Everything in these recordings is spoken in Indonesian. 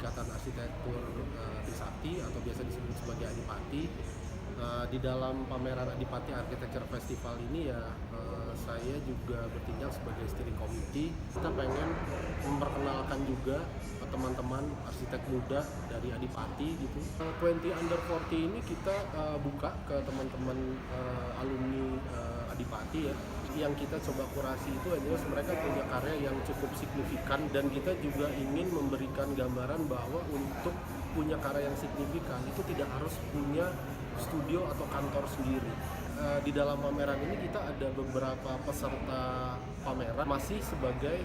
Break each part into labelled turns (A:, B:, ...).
A: Ikatan Arsitektur Trisakti atau biasa disebut sebagai Adipati. Di dalam pameran Adipati Architecture Festival ini ya saya juga bertindak sebagai steering committee. Kita pengen memperkenalkan juga teman-teman arsitek muda dari Adipati gitu. 20 Under 40 ini kita buka ke teman-teman alumni Adipati ya. Yang kita coba kurasi itu adalah mereka punya karya yang cukup signifikan, dan kita juga ingin memberikan gambaran bahwa untuk punya karya yang signifikan itu tidak harus punya studio atau kantor sendiri. Di dalam pameran ini kita ada beberapa peserta pameran masih sebagai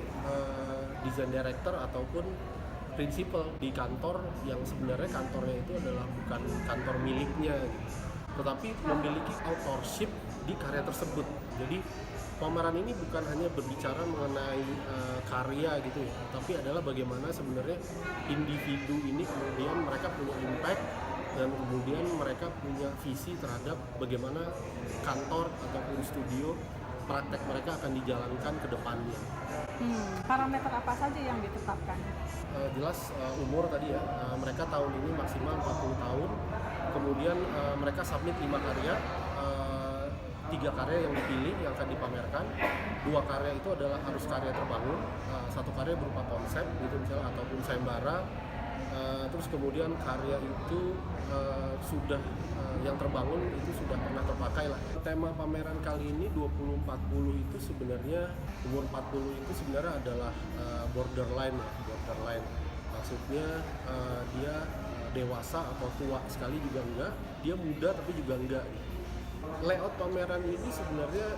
A: design director ataupun principal di kantor yang sebenarnya kantornya itu adalah bukan kantor miliknya gitu, tetapi memiliki authorship di karya tersebut. Jadi pameran ini bukan hanya berbicara mengenai karya gitu ya, tapi adalah bagaimana sebenarnya individu ini kemudian mereka punya impact dan kemudian mereka punya visi terhadap bagaimana kantor ataupun studio praktek mereka akan dijalankan ke depannya.
B: Parameter apa saja yang ditetapkan?
A: Jelas umur tadi ya, mereka tahun ini maksimal 40 tahun, kemudian mereka submit 5 karya, 3 karya yang dipilih yang akan dipamerkan. 2 karya itu adalah harus karya terbangun, 1 karya berupa konsep gitu misalnya ataupun sayembara. Terus kemudian karya itu sudah yang terbangun itu sudah pernah terpakai lah. Tema pameran kali ini 2040 itu sebenarnya umur 40 itu sebenarnya adalah borderline ya, borderline. Maksudnya dia dewasa atau tua sekali juga enggak, dia muda tapi juga enggak. Layout pameran ini sebenarnya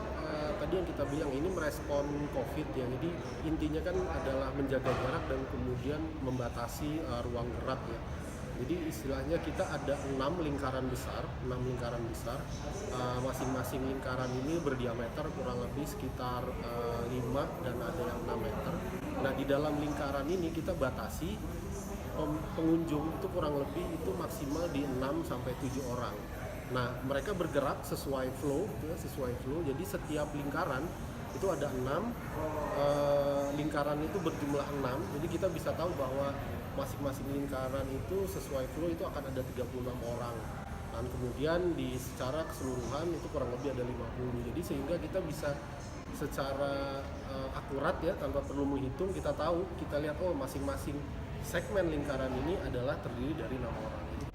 A: tadi yang kita bilang ini merespon COVID ya, jadi intinya kan adalah menjaga jarak dan kemudian membatasi ruang gerak ya. Jadi istilahnya kita ada 6 lingkaran besar, masing-masing lingkaran ini berdiameter kurang lebih sekitar 5 dan ada yang 6 meter. Nah di dalam lingkaran ini kita batasi pengunjung itu kurang lebih itu maksimal di 6 sampai 7 orang. Nah, mereka bergerak sesuai flow, gitu ya, sesuai flow. Jadi setiap lingkaran itu ada 6, lingkaran itu berjumlah 6. Jadi kita bisa tahu bahwa masing-masing lingkaran itu sesuai flow itu akan ada 36 orang. Dan kemudian di secara keseluruhan itu kurang lebih ada 50. Jadi sehingga kita bisa secara akurat ya, tanpa perlu menghitung, kita tahu, kita lihat oh masing-masing segmen lingkaran ini adalah terdiri dari 6 orang.